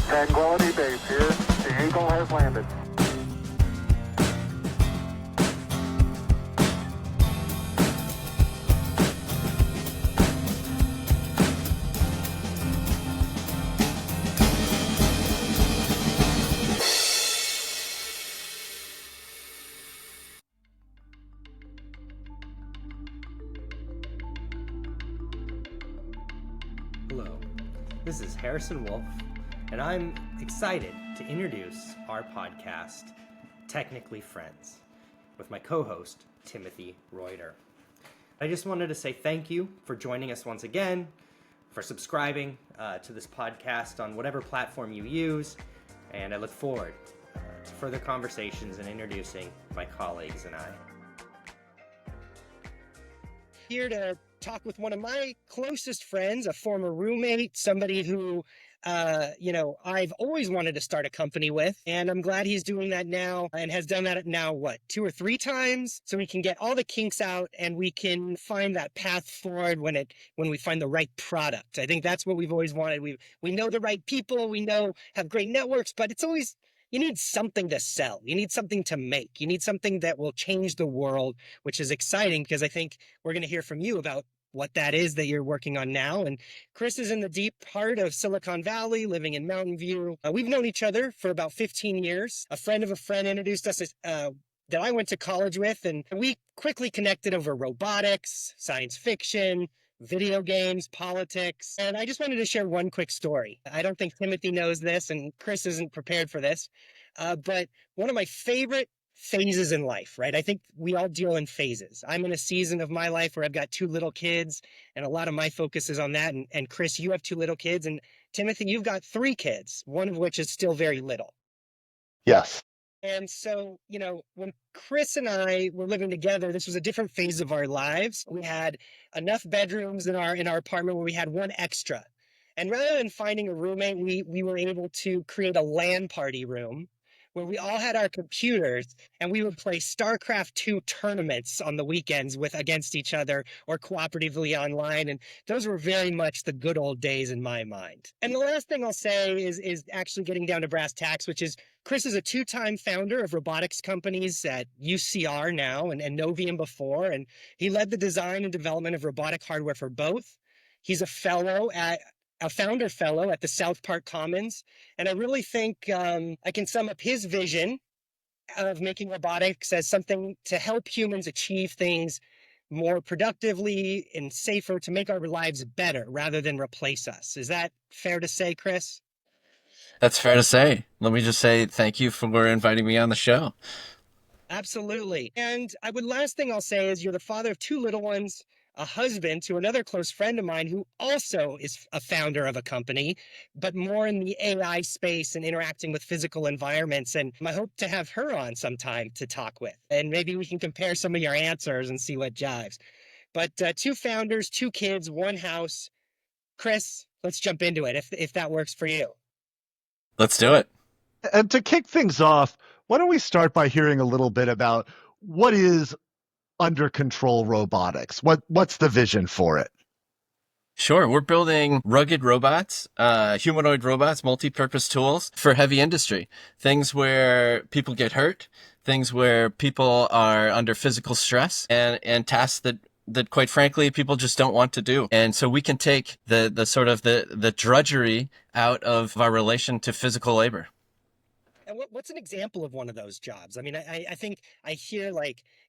Tranquility Base here. The Eagle has landed. Hello, this is Harrison Wolf, and I'm excited to introduce our podcast, Technically Friends, with my co-host, Timothy Reuter. I just wanted to say thank you for joining us once again, for subscribing to this podcast on whatever platform you use, and I look forward to further conversations and introducing my colleagues and I. Here to talk with one of my closest friends, a former roommate, somebody who, I've always wanted to start a company with, and I'm glad he's doing that now and has done that now, 2 or 3 times, so we can get all the kinks out and we can find that path forward when we find the right product. I think that's what we've always wanted. We know the right people, have great networks, but it's always, you need something to sell. You need something to make. You need something that will change the world, which is exciting because I think we're going to hear from you about what that is that you're working on now. And Chris is in the deep heart of Silicon Valley, living in Mountain View. We've known each other for about 15 years. A friend of a friend introduced us that I went to college with, and we quickly connected over robotics, science fiction, video games, politics. And I just wanted to share one quick story. I don't think Timothy knows this, and Chris isn't prepared for this, but one of my favorite phases in life, right? I think we all deal in phases. I'm in a season of my life where I've got 2 little kids, and a lot of my focus is on that. And Chris, you have 2 little kids, and Timothy, you've got 3 kids, one of which is still very little. Yes. And so, when Chris and I were living together, this was a different phase of our lives. We had enough bedrooms in our apartment where we had one extra. And rather than finding a roommate, we were able to create a LAN party room where we all had our computers and we would play StarCraft 2 tournaments on the weekends against each other or cooperatively online. And those were very much the good old days in my mind. And the last thing I'll say is actually getting down to brass tacks, which is Chris is a 2-time founder of robotics companies at UCR now and Novium before. And he led the design and development of robotic hardware for both. He's a founder fellow at the South Park Commons. And I really think I can sum up his vision of making robotics as something to help humans achieve things more productively and safer, to make our lives better rather than replace us. Is that fair to say, Chris? That's fair to say. Let me just say thank you for inviting me on the show. Absolutely. And last thing I'll say is you're the father of 2 little ones, a husband to another close friend of mine who also is a founder of a company, but more in the AI space and interacting with physical environments. And I hope to have her on sometime to talk with. And maybe we can compare some of your answers and see what jives. But 2 founders, 2 kids, 1 house. Chris, let's jump into it if that works for you. Let's do it. And to kick things off, why don't we start by hearing a little bit about what is under control robotics? What's the vision for it? Sure. We're building rugged robots, humanoid robots, multi-purpose tools for heavy industry. Things where people get hurt, things where people are under physical stress, and tasks that quite frankly people just don't want to do. And so we can take the sort of the drudgery out of our relation to physical labor. And what's an example of one of those jobs? I mean, I think I hear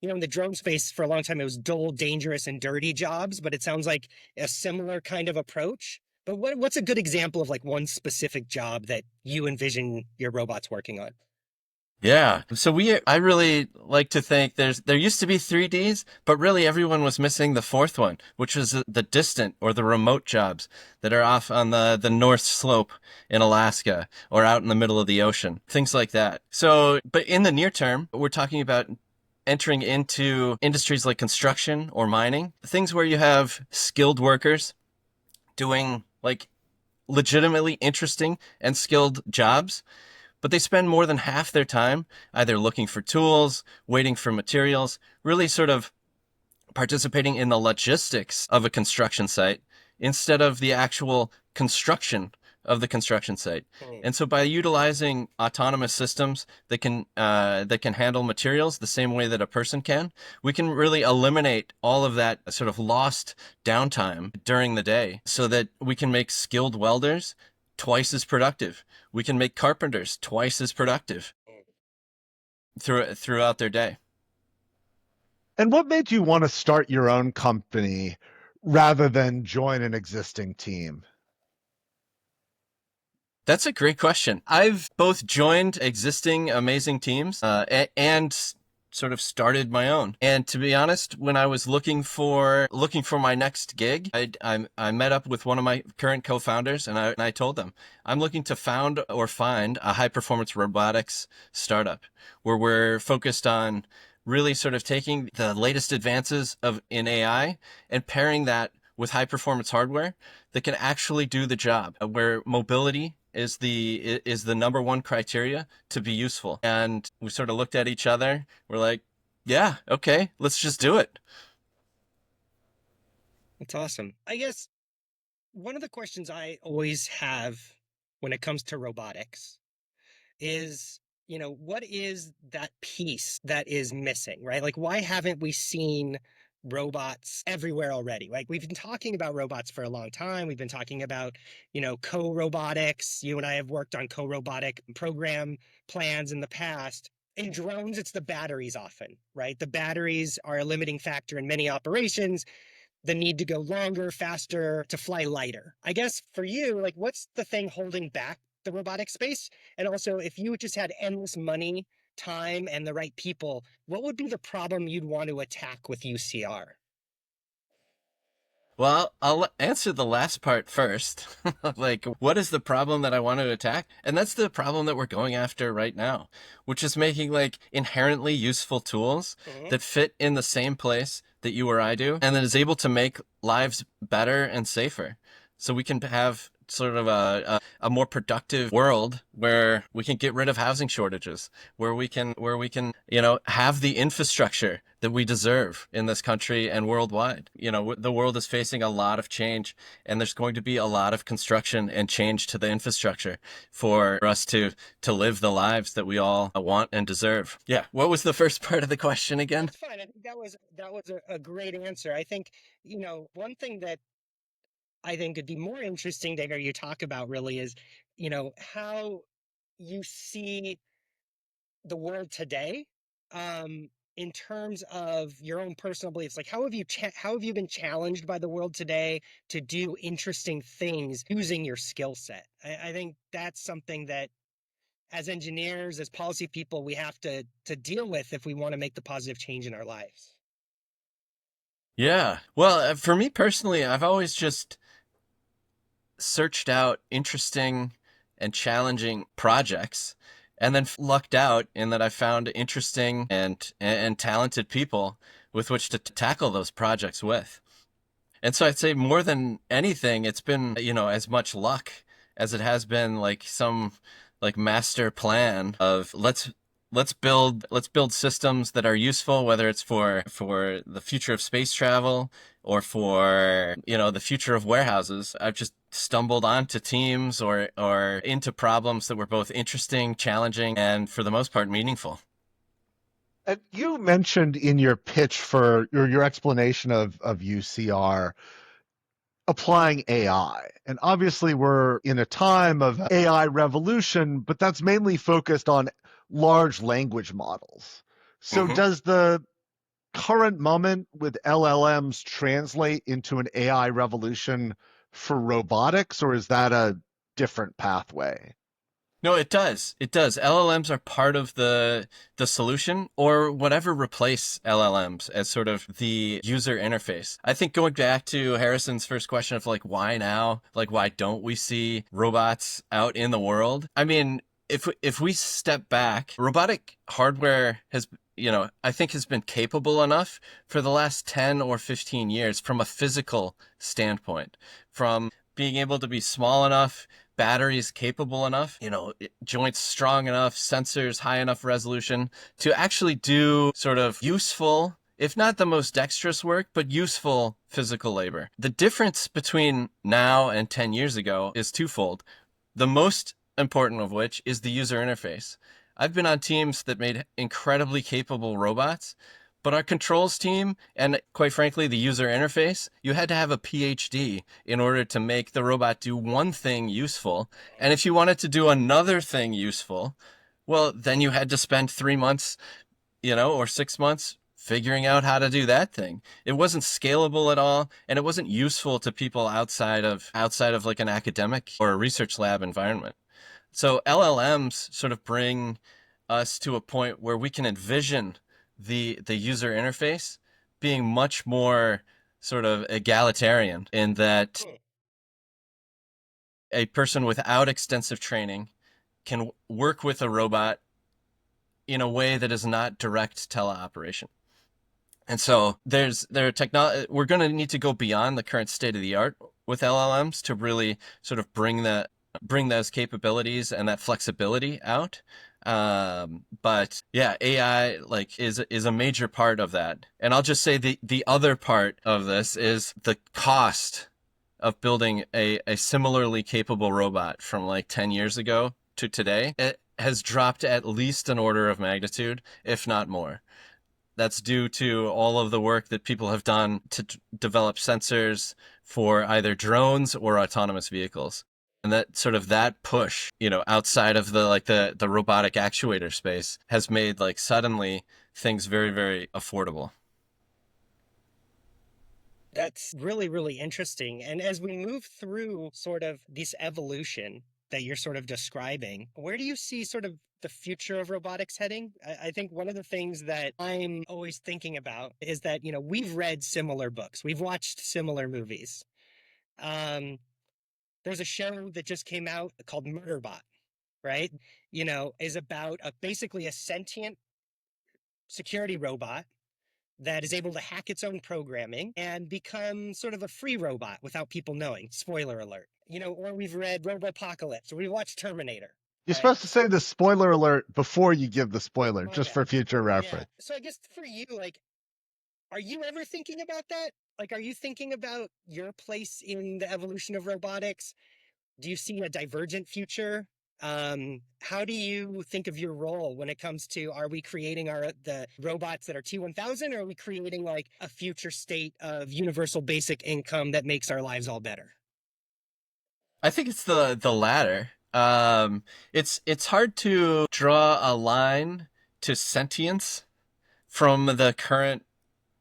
in the drone space for a long time, it was dull, dangerous, and dirty jobs, but it sounds like a similar kind of approach. But what's a good example of one specific job that you envision your robots working on? Yeah. So I really like to think there used to be 3Ds, but really everyone was missing the 4th one, which was the distant or the remote jobs that are off on the North Slope in Alaska or out in the middle of the ocean, things like that. So, but in the near term, we're talking about entering into industries like construction or mining, things where you have skilled workers doing legitimately interesting and skilled jobs. But they spend more than half their time either looking for tools, waiting for materials, really sort of participating in the logistics of a construction site instead of the actual construction of the construction site. Hmm. And so by utilizing autonomous systems that can handle materials the same way that a person can, we can really eliminate all of that sort of lost downtime during the day so that we can make skilled welders twice as productive. We can make carpenters twice as productive throughout their day. And what made you want to start your own company rather than join an existing team? That's a great question. I've both joined existing amazing teams and sort of started my own. And to be honest, when I was looking for my next gig, I met up with one of my current co-founders, and I told them I'm looking to found or find a high performance robotics startup where we're focused on really sort of taking the latest advances in AI and pairing that with high performance hardware that can actually do the job, where mobility is the number one criteria to be useful. And we sort of looked at each other. We're like, yeah, okay, let's just do it. That's awesome. I guess one of the questions I always have when it comes to robotics is, what is that piece that is missing, right? Like, why haven't we seen robots everywhere already? Like, we've been talking about robots for a long time. We've been talking about, co-robotics. You and I have worked on co-robotic program plans in the past. In drones, it's the batteries often, right? The batteries are a limiting factor in many operations, the need to go longer, faster, to fly lighter. I guess for you, like, what's the thing holding back the robotic space? And also, if you just had endless money, time, and the right people, what would be the problem you'd want to attack with UCR? Well, I'll answer the last part first. Like, what is the problem that I want to attack? And that's the problem that we're going after right now, which is making like inherently useful tools that fit in the same place that you or I do, and that is able to make lives better and safer. So we can have sort of a more productive world where we can get rid of housing shortages, where we can have the infrastructure that we deserve in this country and worldwide. The world is facing a lot of change, and there's going to be a lot of construction and change to the infrastructure for us to live the lives that we all want and deserve. Yeah. What was the first part of the question again? That's fine. I think that was a great answer. I think, one thing that I think would be more interesting to hear you talk about really is, how you see the world today, in terms of your own personal beliefs. Like, how have you been challenged by the world today to do interesting things using your skill set? I think that's something that, as engineers, as policy people, we have to deal with if we want to make the positive change in our lives. Yeah. Well, for me personally, I've always just searched out interesting and challenging projects, and then lucked out in that I found interesting and talented people with which to tackle those projects with. And so I'd say more than anything, it's been, as much luck as it has been like some like master plan of let's build systems that are useful, whether it's for the future of space travel or for the future of warehouses. I've just stumbled onto teams or into problems that were both interesting, challenging, and for the most part meaningful. And you mentioned in your pitch for your explanation of UCR applying AI. And obviously we're in a time of AI revolution, but that's mainly focused on large language models. So does the current moment with LLMs translate into an AI revolution for robotics, or is that a different pathway? No, it does. It does. LLMs are part of the solution, or whatever replace LLMs as sort of the user interface. I think going back to Harrison's first question of like, why now? Like, why don't we see robots out in the world? I mean, if we step back, robotic hardware has, I think has been capable enough for the last 10 or 15 years from a physical standpoint, from being able to be small enough, batteries capable enough, joints strong enough, sensors high enough resolution to actually do sort of useful, if not the most dexterous work, but useful physical labor. The difference between now and 10 years ago is twofold. The most important of which is the user interface. I've been on teams that made incredibly capable robots, but our controls team and quite frankly, the user interface, you had to have a PhD in order to make the robot do one thing useful. And if you wanted to do another thing useful, well, then you had to spend 3 months, or 6 months figuring out how to do that thing. It wasn't scalable at all, and it wasn't useful to people outside of like an academic or a research lab environment. So LLMs sort of bring us to a point where we can envision the user interface being much more sort of egalitarian, in that a person without extensive training can work with a robot in a way that is not direct teleoperation. And so we're going to need to go beyond the current state of the art with LLMs to really sort of bring those capabilities and that flexibility out. But yeah, AI is a major part of that. And I'll just say the other part of this is the cost of building a similarly capable robot from like 10 years ago to today. It has dropped at least an order of magnitude, if not more. That's due to all of the work that people have done to develop sensors for either drones or autonomous vehicles. And that push, outside of the robotic actuator space has made suddenly things very, very affordable. That's really, really interesting. And as we move through sort of this evolution that you're sort of describing, where do you see sort of the future of robotics heading? I think one of the things that I'm always thinking about is that, we've read similar books, we've watched similar movies. There's a show that just came out called Murderbot, right? Is about basically a sentient security robot that is able to hack its own programming and become sort of a free robot without people knowing. Spoiler alert. Or we've read Robopocalypse, or we watched Terminator. You're Right? supposed to say the spoiler alert before you give the spoiler, just for future reference. Yeah. So I guess for you, are you ever thinking about that? Are you thinking about your place in the evolution of robotics? Do you see a divergent future? How do you think of your role when it comes to, are we creating the robots that are T1000, or are we creating a future state of universal basic income that makes our lives all better? I think it's the latter. It's hard to draw a line to sentience from the current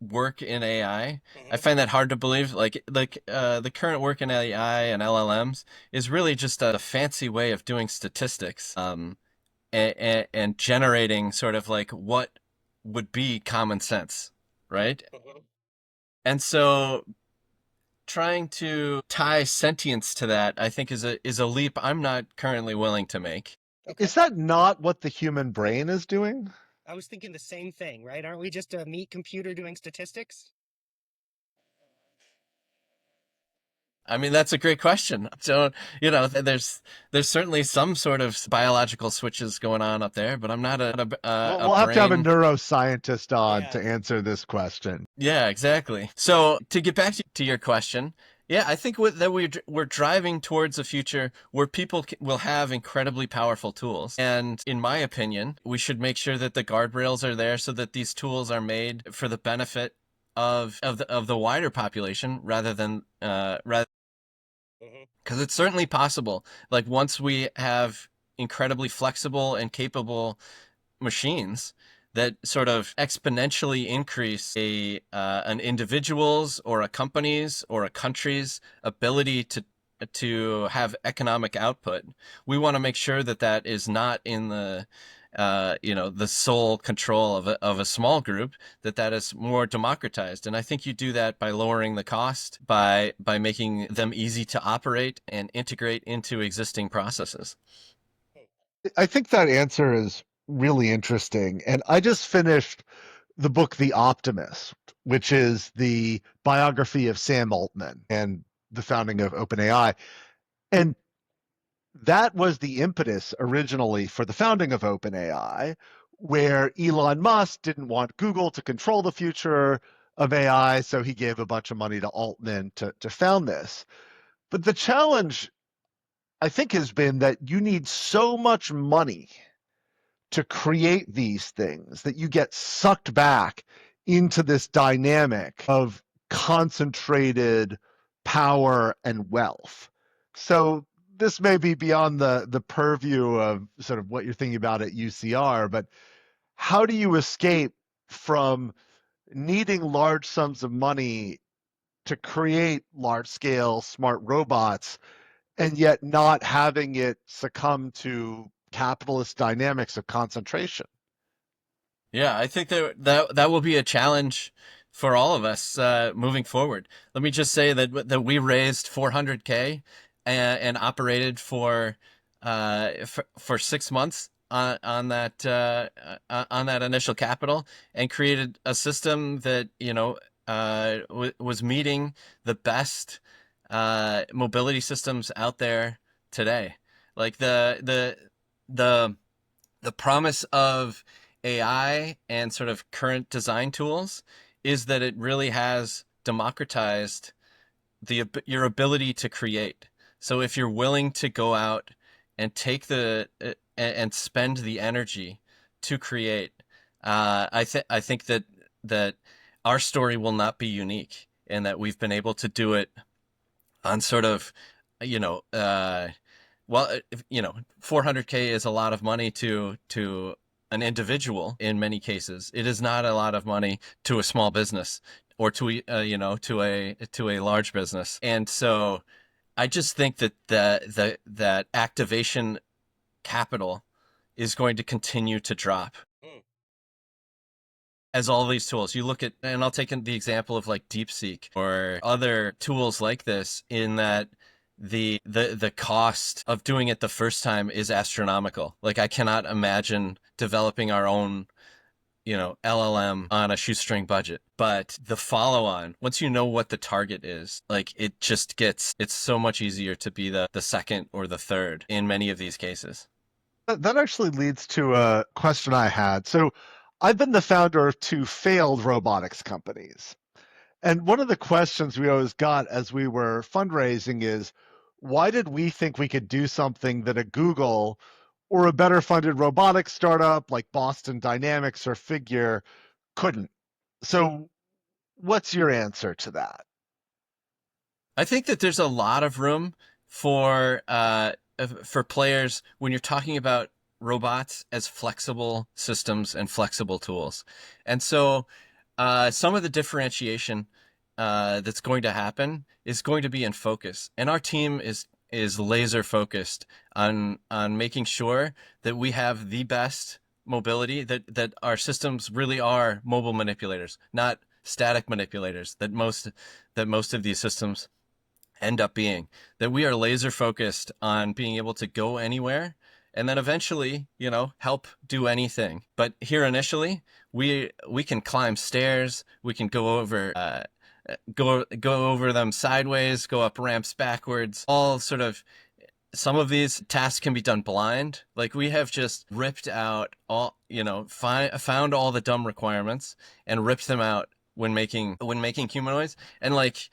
work in AI. I find that hard to believe. The current work in AI and LLMs is really just a fancy way of doing statistics, and generating sort of what would be common sense, right? And so trying to tie sentience to that, I think, is a leap I'm not currently willing to make. Okay. Is that not what the human brain is doing? I was thinking the same thing, right? Aren't we just a meat computer doing statistics? I mean, that's a great question. So, there's certainly some sort of biological switches going on up there, but I'm not we'll have to have a neuroscientist on to answer this question. Yeah, exactly. So to get back to your question, yeah, I think that we're driving towards a future where people will have incredibly powerful tools. And in my opinion, we should make sure that the guardrails are there so that these tools are made for the benefit of the wider population rather than because it's certainly possible. Once we have incredibly flexible and capable machines that sort of exponentially increase an individual's or a company's or a country's ability to have economic output, we want to make sure that is not in the the sole control of a small group, that is more democratized. And I think you do that by lowering the cost, by making them easy to operate and integrate into existing processes. I think that answer is really interesting. And I just finished the book The Optimist, which is the biography of Sam Altman and the founding of OpenAI. And that was the impetus originally for the founding of OpenAI, where Elon Musk didn't want Google to control the future of AI, so he gave a bunch of money to Altman to found this. But the challenge I think, has been that you need so much money to create these things that you get sucked back into this dynamic of concentrated power and wealth. So this may be beyond the purview of sort of what you're thinking about at UCR, but how do you escape from needing large sums of money to create large scale smart robots and yet not having it succumb to capitalist dynamics of concentration? Yeah, I think that will be a challenge for all of us moving forward. Let me just say that we raised 400K and operated for 6 months on that initial capital, and created a system that was meeting the best mobility systems out there today. Like the promise of AI and sort of current design tools is that it really has democratized your ability to create. So if you're willing to go out and take and spend the energy to create, I think that our story will not be unique, in that we've been able to do it on sort of, you know, well, 400K is a lot of money to an individual. In many cases, it is not a lot of money to a small business, or to a large business. And so I just think that that activation capital is going to continue to drop. As all these tools, you look at, and I'll take the example of like DeepSeek or other tools like this, in that the cost of doing it the first time is astronomical. Like, I cannot imagine developing our own LLM on a shoestring budget. But the follow on, once you know what the target is, like, it's so much easier to be the second or the third in many of these cases. That actually leads to a question I had. So I've been the founder of two failed robotics companies. And one of the questions we always got as we were fundraising is, why did we think we could do something that a Google or a better funded robotics startup like Boston Dynamics or Figure couldn't? So what's your answer to that? I think that there's a lot of room for players when you're talking about robots as flexible systems and flexible tools. And so some of the differentiation that's going to happen is going to be in focus. And our team is laser focused on making sure that we have the best mobility, that our systems really are mobile manipulators, not static manipulators that most of these systems end up being. That we are laser focused on being able to go anywhere, and then eventually, help do anything. But here initially, we can climb stairs, we can go over them sideways, go up ramps backwards, all sort of. Some of these tasks can be done blind. Like, we have just ripped out all, found all the dumb requirements and ripped them out when making humanoids. And like,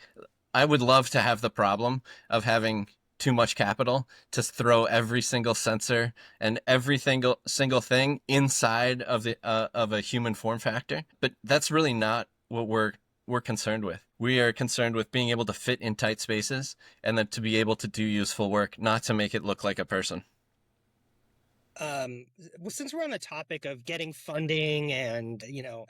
I would love to have the problem of having too much capital to throw every single sensor and every single thing inside of a human form factor. But that's really not what we're concerned with. We are concerned with being able to fit in tight spaces, and then to be able to do useful work, not to make it look like a person. Well, since we're on the topic of getting funding, and,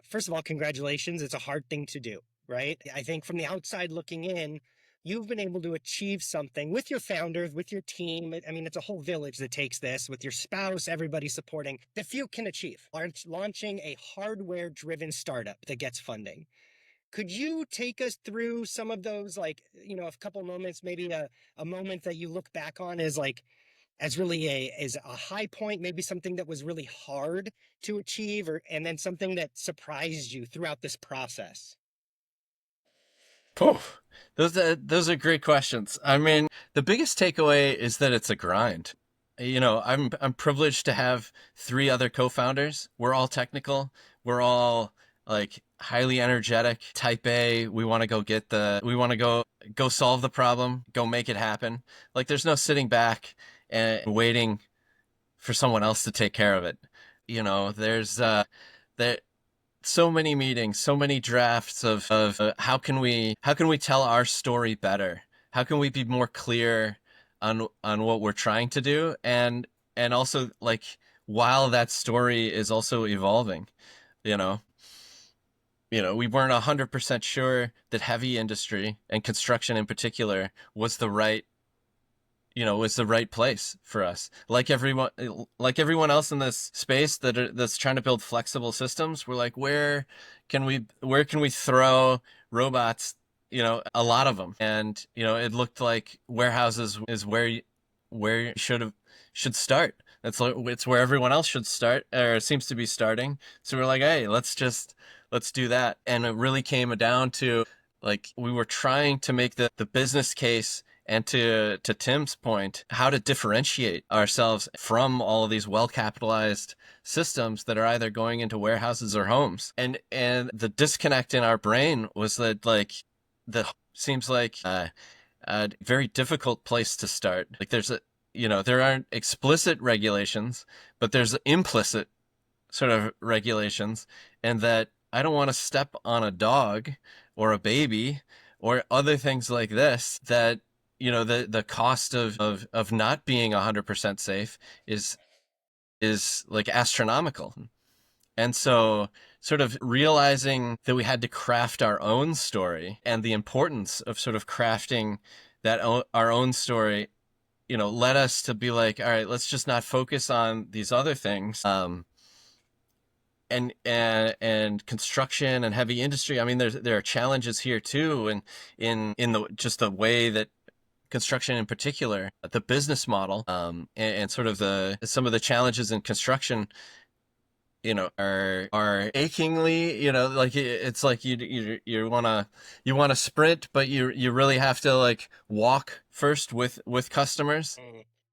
first of all, congratulations. It's a hard thing to do, right? I think from the outside looking in, you've been able to achieve something with your founders, with your team. I mean, it's a whole village that takes this, with your spouse, everybody supporting, that few can achieve. Launching a hardware-driven startup that gets funding. Could you take us through some of those, like, a couple moments, maybe a moment that you look back on as really as a high point, maybe something that was really hard to achieve, and then something that surprised you throughout this process? Poof. Those are great questions. I mean, the biggest takeaway is that it's a grind. I'm privileged to have 3 other co-founders. We're all technical. We're all like highly energetic, type A. We want to we want to go solve the problem, go make it happen. Like there's no sitting back and waiting for someone else to take care of it. There's there so many meetings, so many drafts of how can we tell our story better? How can we be more clear on what we're trying to do, and also like while that story is also evolving, you know. We weren't 100% sure that heavy industry and construction in particular was the right place for us. Like everyone else in this space that's trying to build flexible systems, we're like, where can we throw robots? A lot of them, and it looked like warehouses is where you should start. It's where everyone else should start, or seems to be starting. So we're like, hey, let's do that. And it really came down to, like, we were trying to make the business case, and to Tim's point, how to differentiate ourselves from all of these well-capitalized systems that are either going into warehouses or homes. And the disconnect in our brain was that, like, seems like a very difficult place to start. Like there aren't explicit regulations, but there's implicit sort of regulations, and that I don't want to step on a dog or a baby or other things like this, that the cost of not being 100% safe is like astronomical. And so sort of realizing that we had to craft our own story, and the importance of sort of crafting our own story, led us to be like, all right, let's just not focus on these other things. And construction and heavy industry. I mean, there are challenges here too, and in the way that construction in particular, the business model, and sort of some of the challenges in construction, are achingly, like it's like you want to sprint, but you really have to like walk first with customers.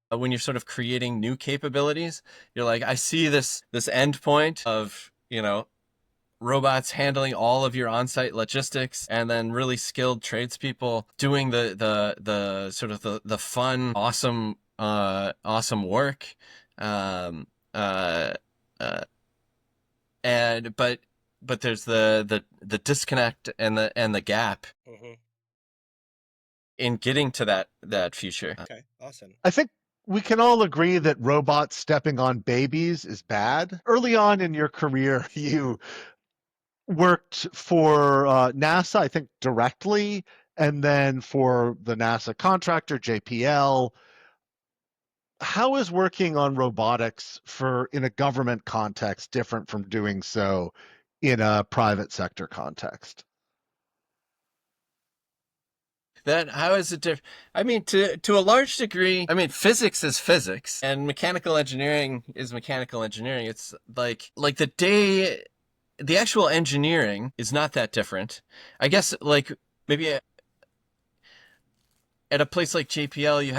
When you're sort of creating new capabilities, you're like, I see this end point of, robots handling all of your on-site logistics, and then really skilled tradespeople doing the sort of the fun, awesome work. Um, uh, uh, and but there's the disconnect and the gap in getting to that future. Okay, awesome. I think we can all agree that robots stepping on babies is bad. Early on in your career, you worked for NASA, I think directly, and then for the NASA contractor, JPL. How is working on robotics in a government context different from doing so in a private sector context? How is it different? I mean, to a large degree, I mean, physics is physics, and mechanical engineering is mechanical engineering. It's like the actual engineering is not that different. I guess, like, maybe at a place like JPL, you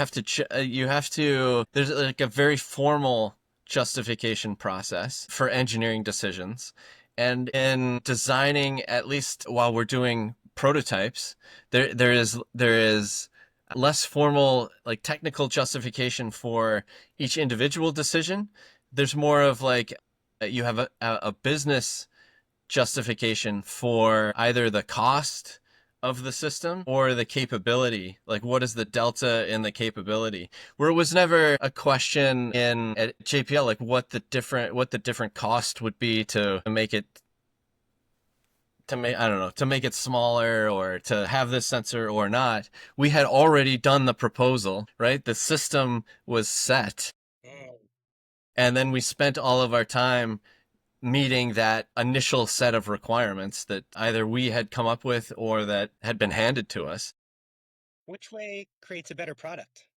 have to there's like a very formal justification process for engineering decisions, and in designing, at least while we're doing prototypes, there is less formal, like, technical justification for each individual decision. There's more of like, you have a business justification for either the cost of the system or the capability. Like, what is the delta in the capability? Where it was never a question at JPL, like what the different cost would be to make it I don't know, to make it smaller, or to have this sensor or not. We had already done the proposal, right? The system was set. And then we spent all of our time meeting that initial set of requirements that either we had come up with or that had been handed to us. Which way creates a better product?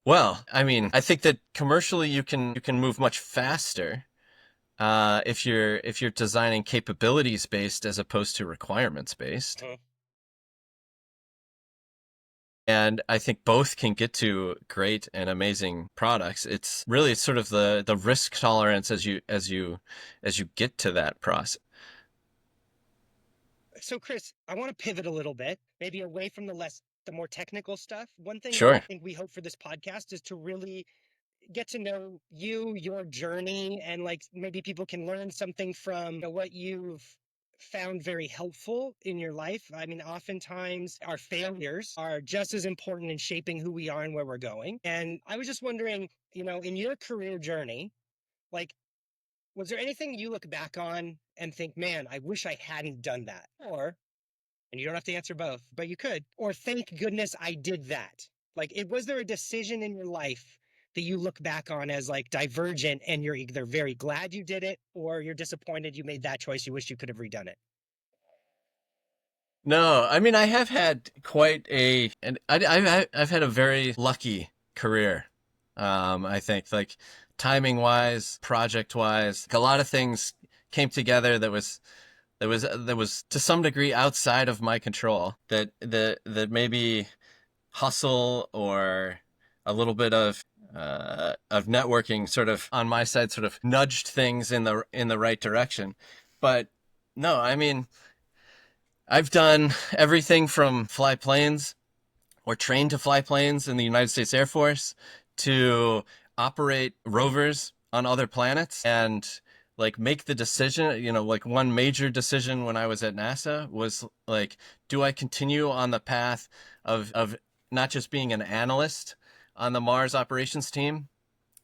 Well, I mean, I think that commercially you can move much faster if you're designing capabilities based as opposed to requirements based. And I think both can get to great and amazing products. It's really sort of the risk tolerance as you get to that process. So, Chris, I want to pivot a little bit, maybe away from the more technical stuff. One thing that I Sure. think we hope for this podcast is to really get to know you, your journey, and like maybe people can learn something from what you've found very helpful in your life. I mean, oftentimes our failures are just as important in shaping who we are and where we're going. And I was just wondering, in your career journey, like, was there anything you look back on and think, man, I wish I hadn't done that? Or, and you don't have to answer both, but you could, or thank goodness I did that. Like, was there a decision in your life that you look back on as like divergent and you're either very glad you did it or you're disappointed you made that choice, you wish you could have redone it? No, I mean I have had quite and I've had a very lucky career. I think like timing wise, project wise, a lot of things came together that was to some degree outside of my control. That maybe hustle or a little bit of networking sort of on my side sort of nudged things in the right direction. But no, I mean I've done everything from fly planes or train to fly planes in the United States Air Force to operate rovers on other planets and like make the decision, like one major decision when I was at NASA was like, do I continue on the path of not just being an analyst on the Mars operations team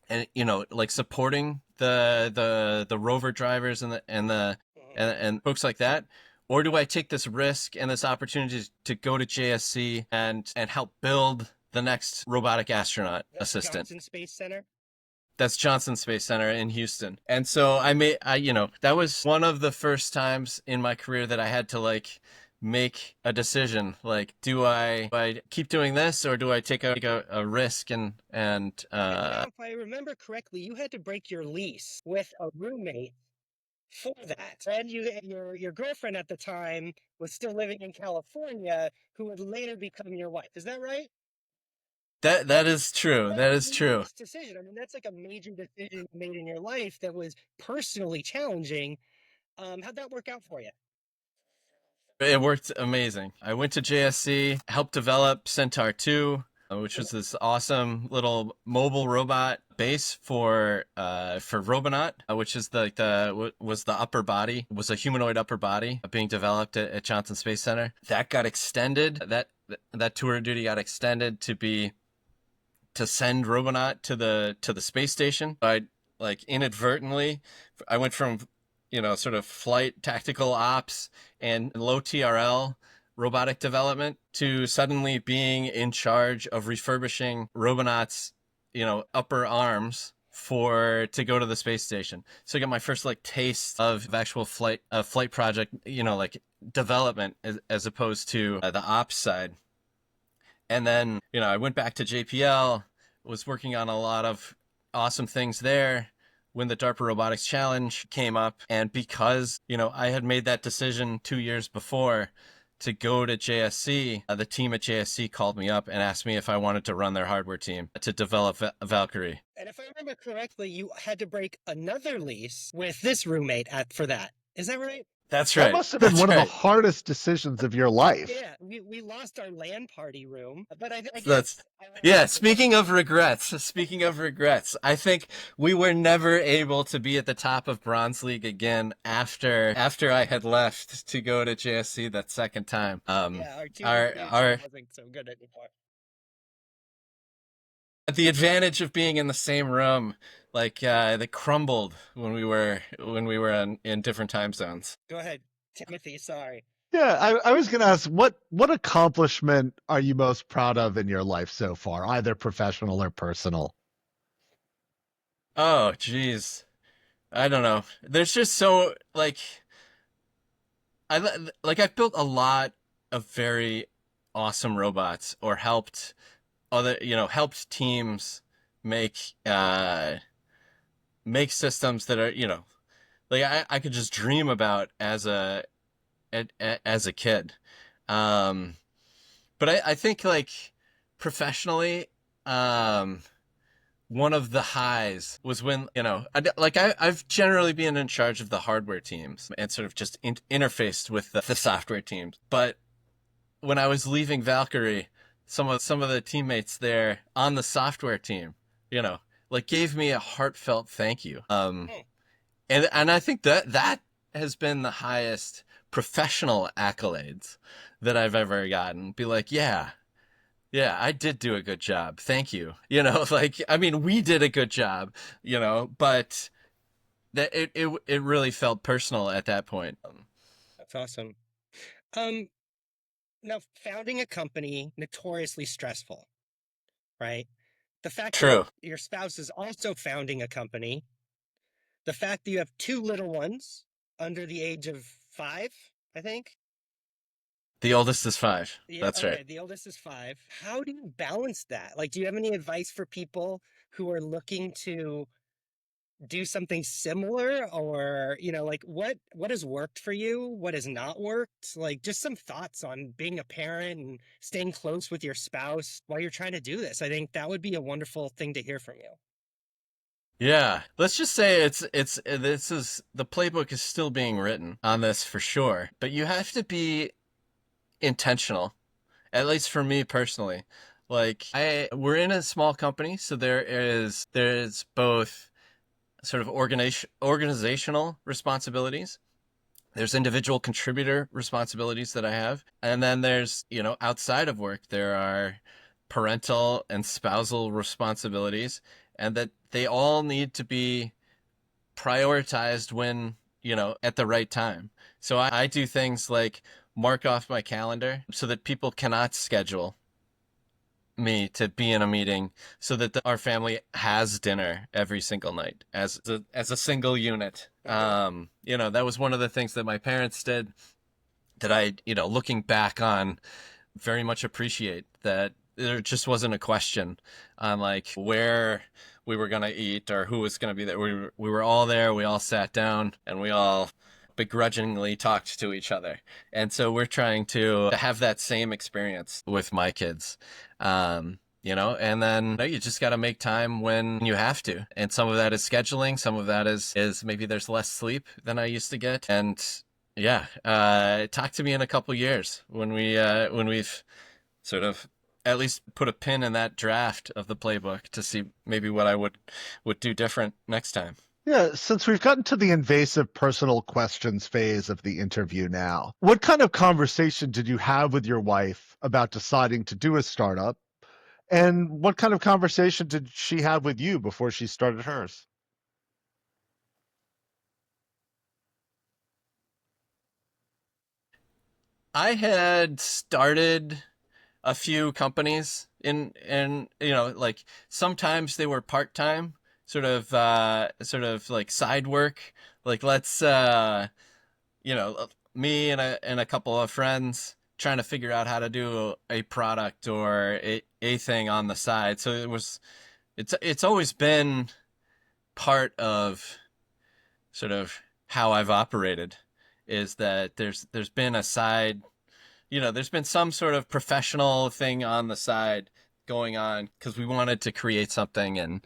and, like supporting the rover drivers and folks like that? Or do I take this risk and this opportunity to go to JSC and help build the next robotic astronaut assistant? Johnson Space Center. That's Johnson Space Center in Houston. And so that was one of the first times in my career that I had to like make a decision. Like, do I keep doing this or do I take a risk and Now, if I remember correctly, you had to break your lease with a roommate for that. And your girlfriend at the time was still living in California, who would later become your wife. Is that right? that is true. That is true. This decision. I mean, that's like a major decision you made in your life that was personally challenging. How'd that work out for you? It worked amazing. I went to JSC, helped develop Centaur 2, which was this awesome little mobile robot base for Robonaut, which is was the upper body, was a humanoid upper body being developed at Johnson Space Center. That got extended. That tour of duty got extended to send Robonaut to the space station. I like inadvertently, I went from sort of flight tactical ops and low TRL robotic development to suddenly being in charge of refurbishing Robonaut's, upper arms to go to the space station. So I got my first like taste of actual flight project, like development as opposed to the ops side. And then, I went back to JPL, was working on a lot of awesome things there when the DARPA Robotics Challenge came up. And because, I had made that decision 2 years before to go to JSC, the team at JSC called me up and asked me if I wanted to run their hardware team to develop Valkyrie. And if I remember correctly, you had to break another lease with this roommate for that. Is that right? That's right. That must have been one of the hardest decisions of your life. Yeah, we lost our LAN party room, but I guess. Speaking of regrets, I think we were never able to be at the top of Bronze League again after I had left to go to JSC that second time. Our wasn't so good anymore. The advantage of being in the same room, like they crumbled when we were in different time zones. Go ahead, Timothy. Sorry. Yeah, I was going to ask, what accomplishment are you most proud of in your life so far, either professional or personal? Oh, geez. I don't know. There's just so I've built a lot of very awesome robots or helped teams make systems that are, I could just dream about as a kid. But I think professionally, one of the highs was when, I've generally been in charge of the hardware teams and sort of just interfaced with the software teams. But when I was leaving Valkyrie, some of the teammates there on the software team, gave me a heartfelt thank you. And I think that has been the highest professional accolades that I've ever gotten. Be like, yeah, I did do a good job. Thank you. We did a good job, but that it really felt personal at that point. That's awesome. Now, founding a company, notoriously stressful, right? The fact that True. your spouse is also founding a company, the fact that you have two little ones under the age of 5, I think. The oldest is 5. Yeah, That's okay, right. the oldest is 5. How do you balance that? Like, do you have any advice for people who are looking to do something similar, or what has worked for you, what has not worked, like just some thoughts on being a parent and staying close with your spouse while you're trying to do this? I think that would be a wonderful thing to hear from you. Yeah. Let's just say the playbook is still being written on this for sure, but you have to be intentional, at least for me personally. We're in a small company, so there's both sort of organizational responsibilities. There's individual contributor responsibilities that I have. And then there's, outside of work, there are parental and spousal responsibilities, and that they all need to be prioritized when, at the right time. So I do things like mark off my calendar so that people cannot schedule me to be in a meeting, so that our family has dinner every single night as a single unit. That was one of the things that my parents did that I, looking back on, very much appreciate. That there just wasn't a question on like where we were going to eat or who was going to be there. We were all there. We all sat down and we all begrudgingly talked to each other. And so we're trying to have that same experience with my kids. And then you just got to make time when you have to. And some of that is scheduling. Some of that is maybe there's less sleep than I used to get. And yeah, talk to me in a couple years when we've sort of at least put a pin in that draft of the playbook to see maybe what I would do different next time. Yeah, since we've gotten to the invasive personal questions phase of the interview now, what kind of conversation did you have with your wife about deciding to do a startup? And what kind of conversation did she have with you before she started hers? I had started a few companies like sometimes they were part-time, sort of like side work. Like let's me and a couple of friends trying to figure out how to do a product or a thing on the side. So it's always been part of sort of how I've operated, is that there's been a side, there's been some sort of professional thing on the side going on because we wanted to create something. And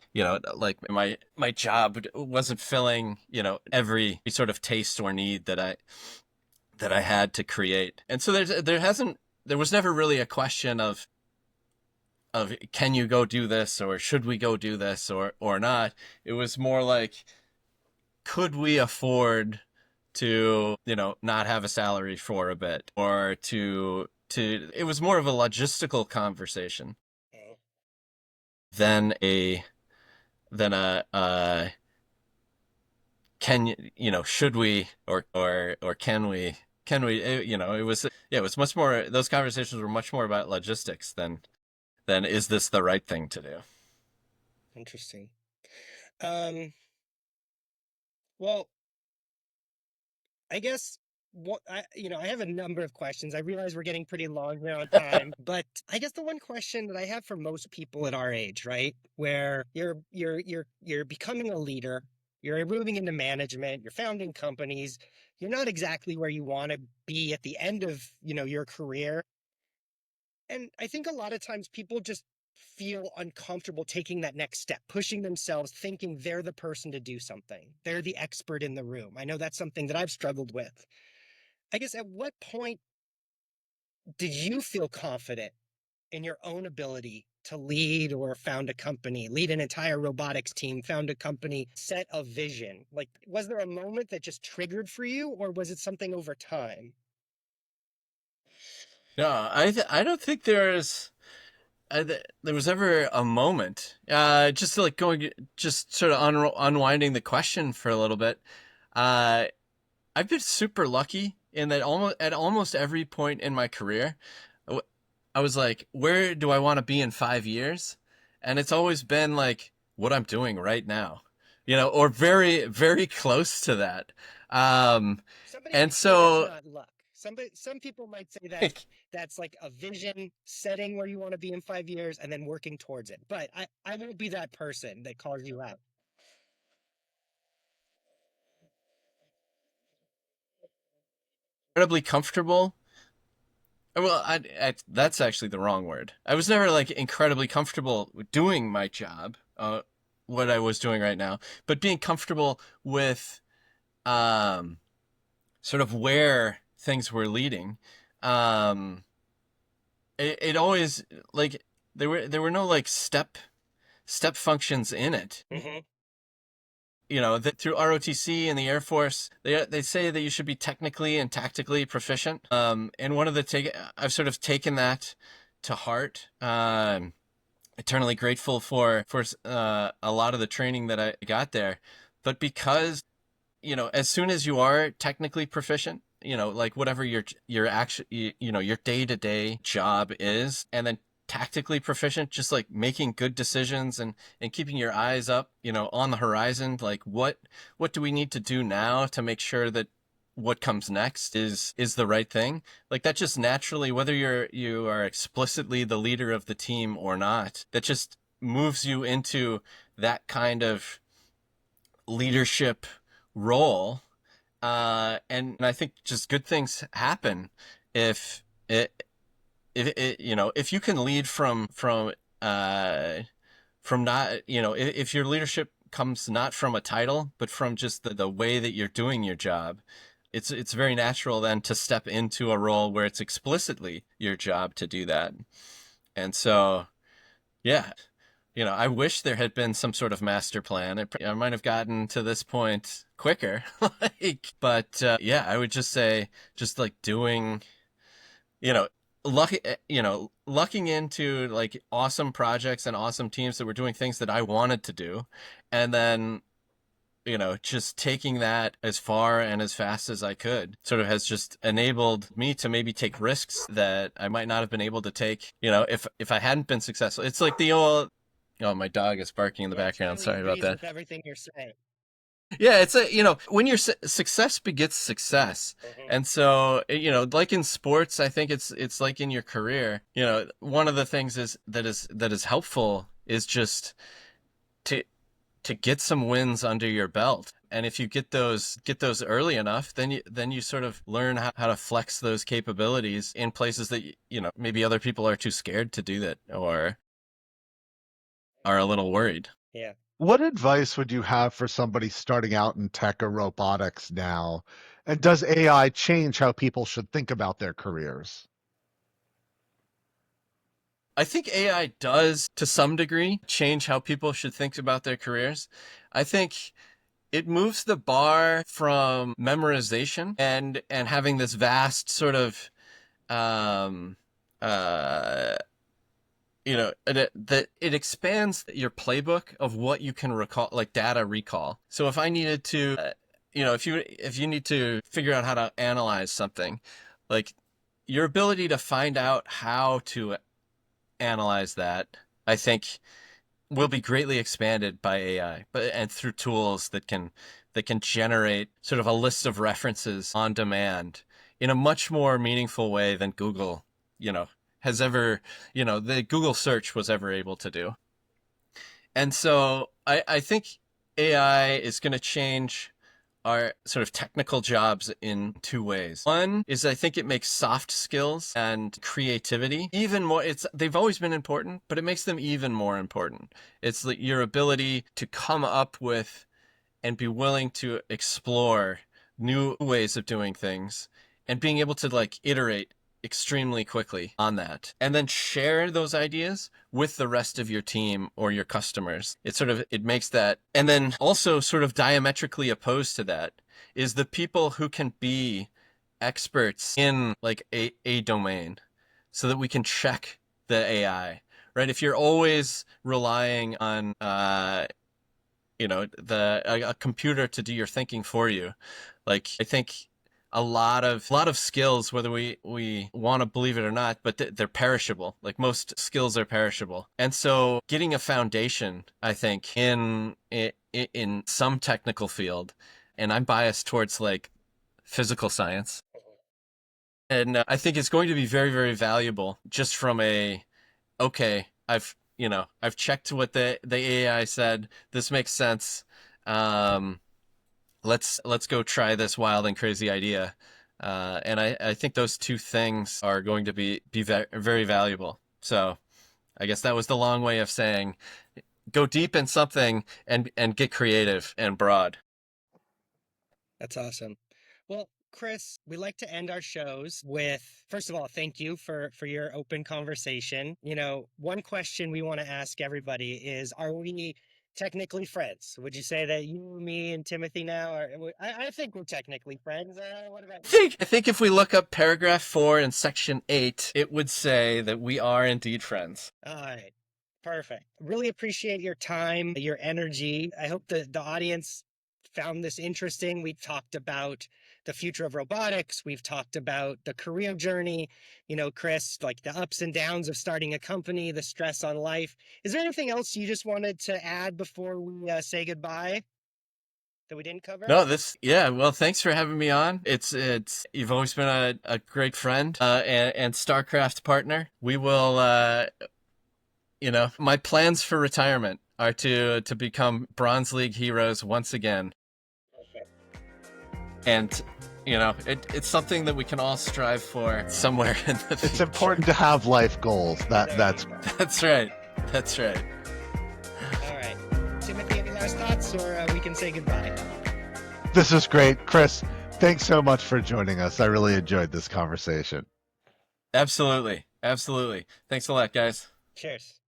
like my job wasn't filling every sort of taste or need that I had to create. And so there was never really a question of can you go do this, or should we go do this, or not. It was more like, could we afford to not have a salary for a bit, or to it was more of a logistical conversation Okay. than a can should we, or can we it was much more, those conversations were much more about logistics than is this the right thing to do. Interesting. um well, I guess I have a number of questions. I realize we're getting pretty long here on time, but I guess the one question that I have for most people at our age, right, where you're becoming a leader, you're moving into management, you're founding companies, you're not exactly where you want to be at the end of your career, And I think a lot of times people just feel uncomfortable taking that next step, pushing themselves, thinking they're the person to do something. They're the expert in the room. I know that's something that I've struggled with. I guess at what point did you feel confident in your own ability to lead or found a company, lead an entire robotics team, found a company, set a vision? Like, was there a moment that just triggered for you, or was it something over time? No, I don't think there was ever a moment. Just like just sort of unwinding the question for a little bit. Uh, I've been super lucky in that almost every point in my career, I was like, where do I want to be in 5 years? And it's always been like what I'm doing right now, or very, very close to that. Um, Somebody and might say that's so, not luck. Some people might say that's like a vision setting where you want to be in 5 years and then working towards it. But I won't be that person that calls you out. incredibly comfortable. Well, that's actually the wrong word. I was never like incredibly comfortable doing my job, what I was doing right now, but being comfortable with, um, sort of where things were leading. Um, it always like there were no like step functions in it. Hmm. That through ROTC and the Air Force, they say that you should be technically and tactically proficient. And one of I've sort of taken that to heart. Eternally grateful for a lot of the training that I got there, but because as soon as you are technically proficient, like whatever your actual, your day-to-day job is, and then tactically proficient, just like making good decisions and keeping your eyes up, on the horizon, like what do we need to do now to make sure that what comes next is the right thing. Like that just naturally, whether you are explicitly the leader of the team or not, that just moves you into that kind of leadership role. And I think just good things happen if if you can lead from not, if your leadership comes not from a title, but from just the way that you're doing your job, it's very natural then to step into a role where it's explicitly your job to do that. And so, yeah, I wish there had been some sort of master plan. I might have gotten to this point quicker. But yeah, I would just say, just like doing, you know, lucking into like awesome projects and awesome teams that were doing things that I wanted to do, and then just taking that as far and as fast as I could sort of has just enabled me to maybe take risks that I might not have been able to take, if I hadn't been successful. It's like the old, oh, my dog is barking in the Yeah, background. Charlie Sorry about agrees that. with everything you're saying. Yeah, it's when your success begets success. Hmm. And so, like in sports, I think it's like in your career, one of the things that is helpful is just to get some wins under your belt. And if you get those early enough, then you sort of learn how to flex those capabilities in places that maybe other people are too scared to do that or are a little worried. Yeah. What advice would you have for somebody starting out in tech or robotics now? And does AI change how people should think about their careers? I think AI does, to some degree, change how people should think about their careers. I think it moves the bar from memorization and having this vast sort of, um, uh, it expands your playbook of what you can recall, like data recall. So if I needed to, if you need to figure out how to analyze something, like your ability to find out how to analyze that, I think will be greatly expanded by AI, and through tools that can generate sort of a list of references on demand in a much more meaningful way than Google, you know, has ever, the Google search was ever able to do. And so I think AI is going to change are sort of technical jobs in two ways. One is I think it makes soft skills and creativity even more. They've always been important, but it makes them even more important. It's like your ability to come up with and be willing to explore new ways of doing things and being able to like iterate extremely quickly on that and then share those ideas with the rest of your team or your customers. It makes that. And then also sort of diametrically opposed to that is the people who can be experts in like a domain so that we can check the AI, right? If you're always relying on a computer to do your thinking for you, like I think a lot of skills, whether we want to believe it or not, but they're perishable. Like most skills are perishable. And so getting a foundation, I think, in some technical field, and I'm biased towards like physical science, and I think it's going to be very, very valuable just from okay, I've checked what the AI said. This makes sense. Let's go try this wild and crazy idea. And I think those two things are going to be very, very valuable. So I guess that was the long way of saying go deep in something and get creative and broad. That's awesome. Well, Chris, we like to end our shows with, first of all, thank you for your open conversation. One question we want to ask everybody is, are we technically friends? Would you say that you, me, and Timothy now are? I think we're technically friends. What about you? I think if we look up paragraph 4 in section 8, it would say that we are indeed friends. All right. Perfect. Really appreciate your time, your energy. I hope the audience found this interesting. We've talked about the future of robotics. We've talked about the career journey, Chris, like the ups and downs of starting a company, the stress on life. Is there anything else you just wanted to add before we say goodbye that we didn't cover? No, well, thanks for having me on. You've always been a great friend, and StarCraft partner. We will, my plans for retirement are to become Bronze League heroes once again. And, it's something that we can all strive for somewhere in the future. It's important to have life goals. That's right. That's right. All right. Timothy, any last thoughts, or we can say goodbye? This is great. Chris, thanks so much for joining us. I really enjoyed this conversation. Absolutely. Thanks a lot, guys. Cheers.